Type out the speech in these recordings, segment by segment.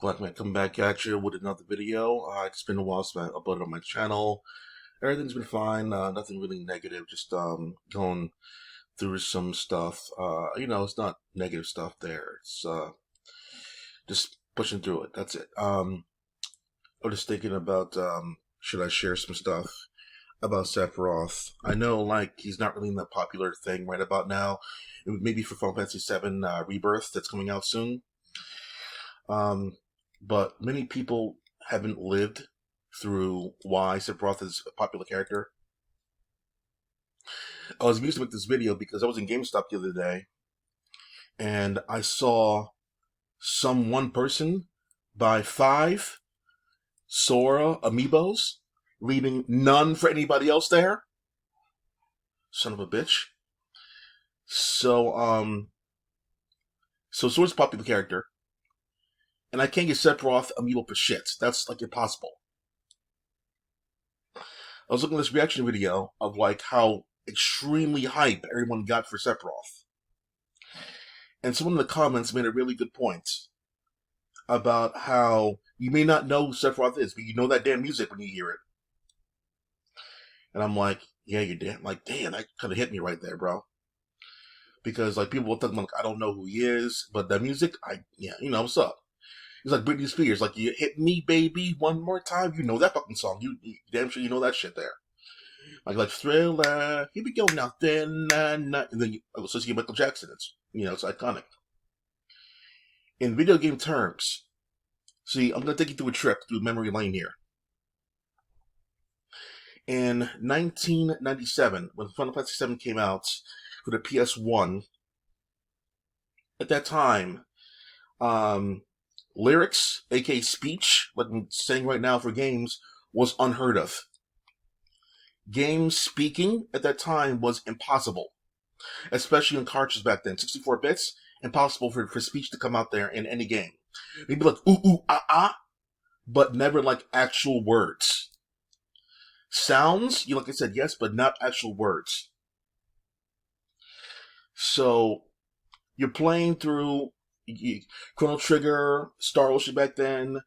Black Man coming back at you with another video. It's been a while since I uploaded on my channel. Everything's been fine. Nothing really negative. Just going through some stuff. It's not negative stuff there. It's just pushing through it. That's it. I was just thinking about should I share some stuff about Sephiroth? I know like he's not really in the popular thing right about now. Maybe for Final Fantasy VII Rebirth that's coming out soon. But many people haven't lived through why Sephiroth is a popular character. I was amused to make this video because I was in GameStop the other day, and I saw one person buy 5 Sora amiibos, leaving none for anybody else there. Son of a bitch. So Sora's a popular character. And I can't get Sephiroth amiibo for shit. That's like impossible. I was looking at this reaction video of like how extremely hype everyone got for Sephiroth. And someone in the comments made a really good point about how you may not know who Sephiroth is, but you know that damn music when you hear it. And I'm like, yeah, you did. Like, damn, that kind of hit me right there, bro. Because like people will talk about, like, I don't know who he is, but that music, what's up? It's like Britney Spears, like, you hit me, baby, one more time. You know that fucking song. You damn sure you know that shit there. Like Thriller, here we go now, then, and then associate Michael Jackson. It's iconic. In video game terms, see, I'm going to take you through a trip through memory lane here. In 1997, when Final Fantasy VII came out for the PS1, at that time, lyrics, aka speech, like I'm saying right now for games, was unheard of. Game speaking at that time was impossible, especially in cartridges back then. 64 bits, impossible for speech to come out there in any game. Maybe like ooh ooh ah ah, but never like actual words. Sounds, like I said, yes, but not actual words. So you're playing through Chrono Trigger, Star Ocean back then,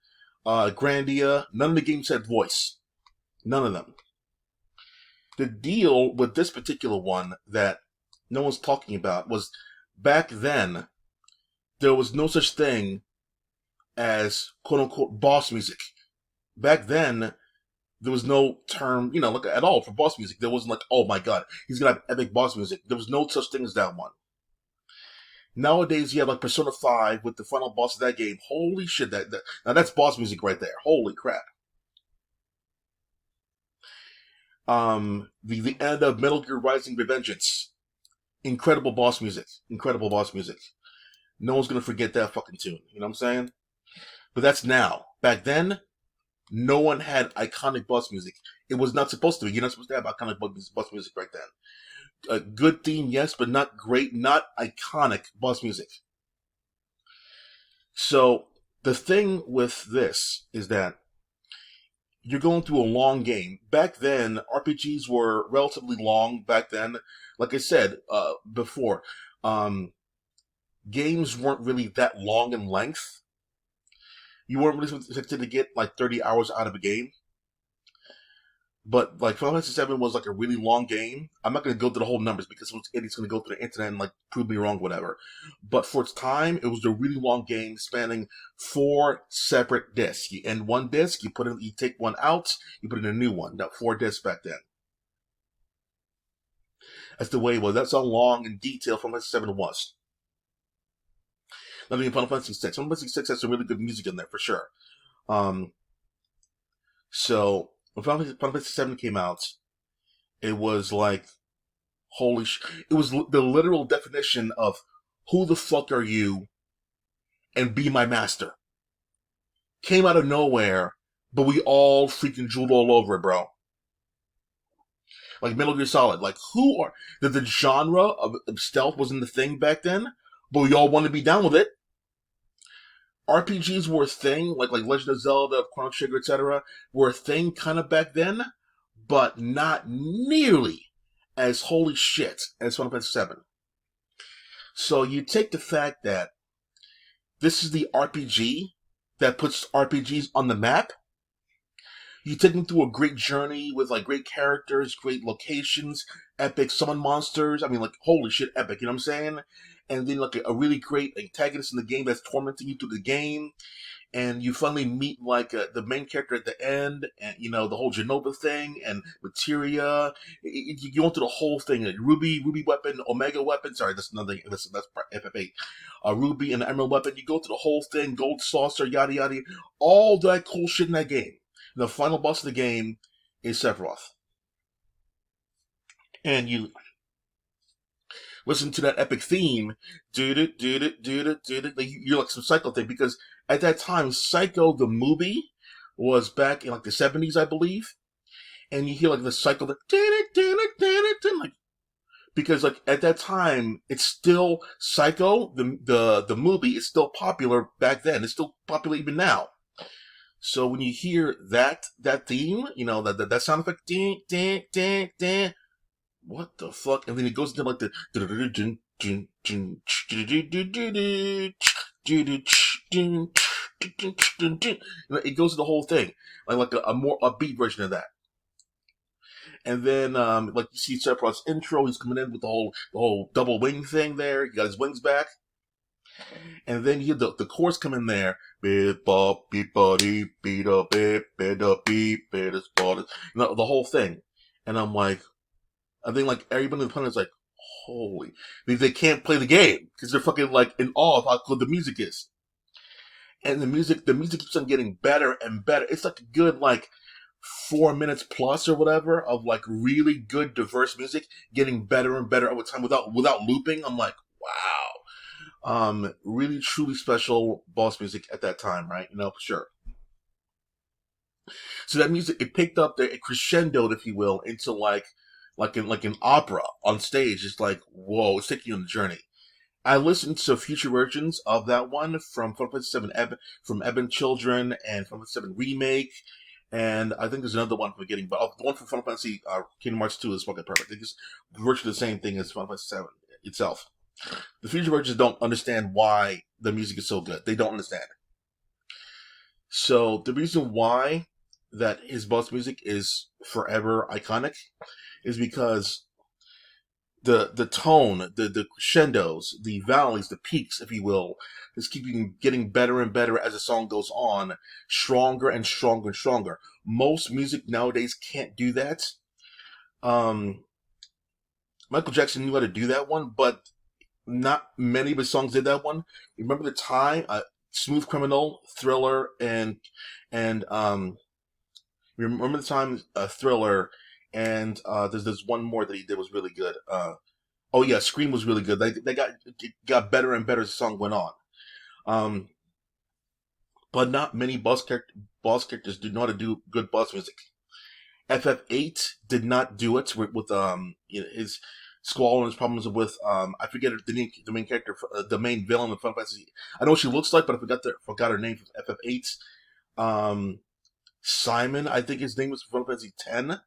Grandia. None of the games had voice. None of them. The deal with this particular one that no one's talking about was back then, there was no such thing as quote-unquote boss music. Back then, there was no term, like at all for boss music. There wasn't like, oh my god, he's gonna have epic boss music. There was no such thing as that one. Nowadays, you have like Persona 5 with the final boss of that game. Holy shit, now that's boss music right there. Holy crap. The end of Metal Gear Rising Revengeance. Incredible boss music. Incredible boss music. No one's gonna forget that fucking tune. You know what I'm saying? But that's now. Back then, no one had iconic boss music. It was not supposed to be. You're not supposed to have iconic boss music right then. A good theme, yes, but not great, not iconic boss music. So the thing with this is that you're going through a long game. Back then, RPGs were relatively long. Back then, like I said before, games weren't really that long in length. You weren't really expected to get like 30 hours out of a game. But like Final Fantasy VII was like a really long game. I'm not going to go through the whole numbers because it's going to go through the internet and like prove me wrong, whatever. But for its time, it was a really long game spanning 4 separate discs. You end one disc, you take one out, you put in a new one. Now 4 discs back then. That's the way it was. That's how long and detailed Final Fantasy VII was. Nothing in Final Fantasy VI. Final Fantasy VI has some really good music in there for sure. So when Final Fantasy VII came out, it was like, holy it was the literal definition of who the fuck are you and be my master. Came out of nowhere, but we all freaking drooled all over it, bro. Like Metal Gear Solid. Like, who are... The genre of stealth wasn't the thing back then, but we all wanted to be down with it. RPGs were a thing, like Legend of Zelda, Chrono Trigger, etc., were a thing kind of back then, but not nearly as holy shit as Final Fantasy VII. So you take the fact that this is the RPG that puts RPGs on the map. You take them through a great journey with like great characters, great locations, epic summon monsters. I mean, like holy shit, epic. You know what I'm saying? And then like a really great antagonist in the game that's tormenting you through the game, and you finally meet like the main character at the end, and you know the whole Genova thing and materia. You go into the whole thing: like Ruby weapon, Omega weapon. Sorry, that's another. That's FF8. Ruby and the Emerald weapon. You go through the whole thing: Gold Saucer, yada yada, all that cool shit in that game. And the final boss of the game is Sephiroth, and you listen to that epic theme, like you're like some Psycho thing, because at that time, Psycho the movie was back in like the 70s, I believe, and you hear like the Psycho, like because like at that time, it's still Psycho the movie is still popular back then. It's still popular even now. So when you hear that theme, you know that sound effect, what the fuck? And then it goes into like the it goes to the whole thing, like a more upbeat version of that. And then like you see Sephiroth's intro, he's coming in with the whole double wing thing there. He got his wings back. And then you hear the chorus come in there. You know, the whole thing. And I'm like, I think like everybody in the planet is like, holy, they can't play the game because they're fucking like in awe of how good the music is. And the music keeps on getting better and better. It's like a good like 4 minutes plus or whatever of like really good diverse music getting better and better over time without looping. I'm like, wow. Really truly special boss music at that time, right? You know, for sure. So that music, it picked up there, it crescendoed, if you will, into like an opera on stage. It's like, whoa, it's taking you on a journey. I listened to future versions of that one from Final Fantasy VII, from Eben Children and Final Fantasy VII Remake, and I think there's another one I'm forgetting, but the one from Final Fantasy Kingdom Hearts 2 is fucking perfect. It's virtually the same thing as Final Fantasy VII itself. The future versions don't understand why the music is so good. They don't understand. So the reason why that his boss music is forever iconic is because the tone, the crescendos, the valleys, the peaks, if you will, is keeping getting better and better as the song goes on, stronger and stronger and stronger. Most music nowadays can't do that. Michael Jackson knew how to do that one, but not many of his songs did that one. Remember the time, Smooth Criminal, Thriller, and remember the time, Thriller, and there's one more that he did was really good. Oh yeah, Scream was really good. They got better and better as the song went on. But not many boss characters do know how to do good boss music. FF8 did not do it with you know, his squall and his problems with I forget the main character, the main villain of Final Fantasy. I know what she looks like, but I forgot her name from FF8. Simon, I think his name was from Final Fantasy X.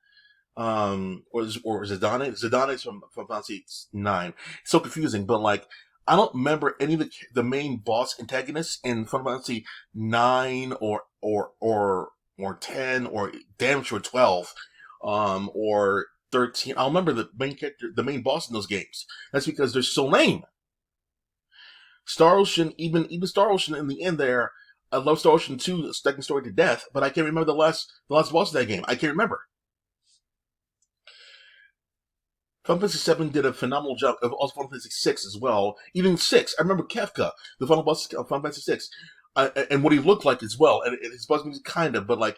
Or Zidane. Zidane is from Final Fantasy 9. It's so confusing, but like I don't remember any of the main boss antagonists in Final Fantasy 9 or 10 or damn sure 12 or 13. I'll remember the main character, the main boss in those games. That's because they're so lame. Star Ocean, even Star Ocean in the end there, I love Star Ocean 2, Second Story to Death, but I can't remember the last boss of that game. I can't remember. Final Fantasy 7 did a phenomenal job of also Final Fantasy 6 as well. Even 6, I remember Kefka, the final boss of Final Fantasy 6, and what he looked like as well. And his boss music kind of, but like,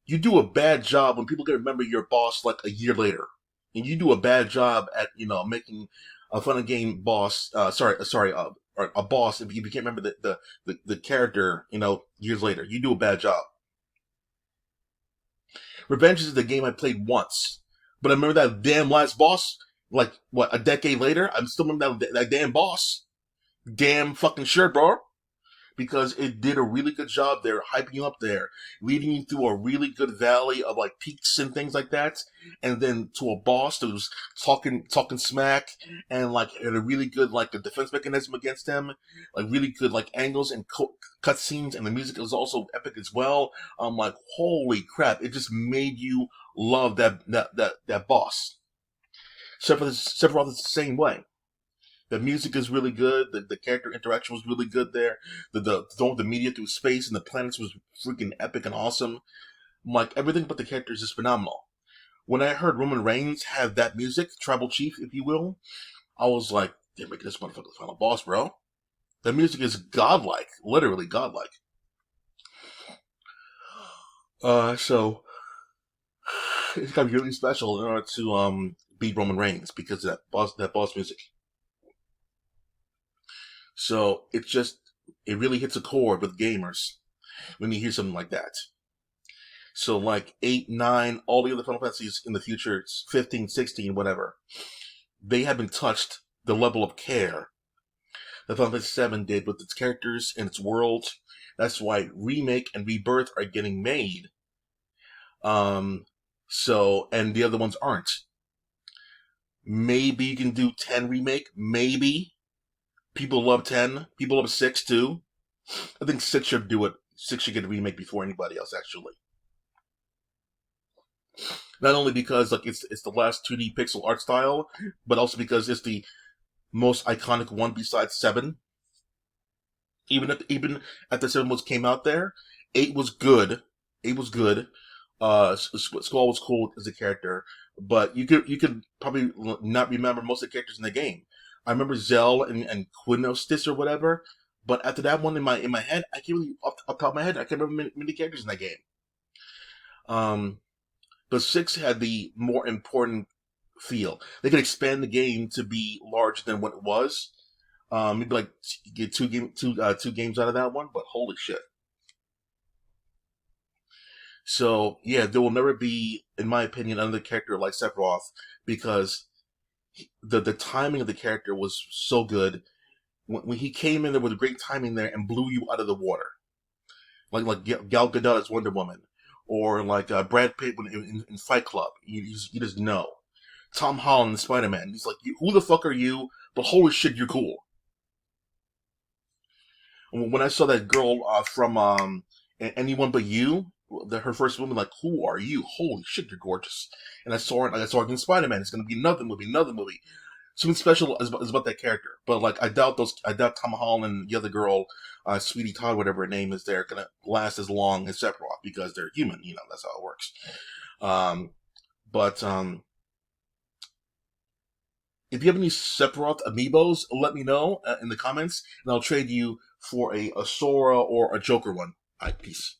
you do a bad job when people can remember your boss like a year later. And you do a bad job at, you know, making a fun game boss, a boss if you can't remember the character, you know, years later. You do a bad job. Revenge is the game I played once. But I remember that damn last boss, like, what, a decade later? I'm still remember that damn boss. Damn fucking sure, bro. because it did a really good job there, hyping you up there, leading you through a really good valley of like peaks and things like that, and then to a boss that was talking smack, and like had a really good like a defense mechanism against him, like really good like angles and cut scenes, and the music was also epic as well. I'm like, holy crap! It just made you love that boss. Sephiroth is the same way. The music is really good. The character interaction was really good there. The media through space and the planets was freaking epic and awesome. Like, everything but the characters is phenomenal. When I heard Roman Reigns have that music, Tribal Chief, if you will, I was like, they're making this motherfucker the final boss, bro. The music is godlike. Literally godlike. So, it's gotta be really special in order to, beat Roman Reigns because of that boss music. So it really hits a chord with gamers when you hear something like that. So like 8, 9, all the other Final Fantasies in the future, 15, 16, whatever, they haven't touched the level of care that Final Fantasy 7 did with its characters and its world. That's why Remake and Rebirth are getting made. And the other ones aren't. Maybe you can do 10 Remake, maybe. People love 10. People love 6 too. I think 6 should do it. 6 should get a remake before anybody else, actually. Not only because like it's the last 2D pixel art style, but also because it's the most iconic one besides 7. Even at the 7 was came out there, 8 was good. 8 was good. Squall was cool as a character, but you could probably not remember most of the characters in the game. I remember Zell and Quinostis or whatever, but after that one in my head, I can't really off the top of my head, I can't remember many characters in that game. But 6 had the more important feel. They could expand the game to be larger than what it was. Maybe like get two games out of that one, but holy shit. So yeah, there will never be, in my opinion, another character like Sephiroth because the timing of the character was so good. When he came in there with great timing there and blew you out of the water, like Gal Gadot as Wonder Woman, or like Brad Pitt in Fight Club. You just know. Tom Holland in Spider-Man. He's like, who the fuck are you? But holy shit, you're cool. When I saw that girl from Anyone But You, her first movie, like, who are you? Holy shit, you're gorgeous. And I saw her in Spider-Man. It's gonna be another movie. Something special is about that character. But like, I doubt Tom Holland and the other girl, Sweetie Todd, whatever her name is, they're gonna last as long as Sephiroth because they're human. You know, that's how it works. But if you have any Sephiroth amiibos, let me know in the comments, and I'll trade you for a Sora or a Joker one. Alright, peace.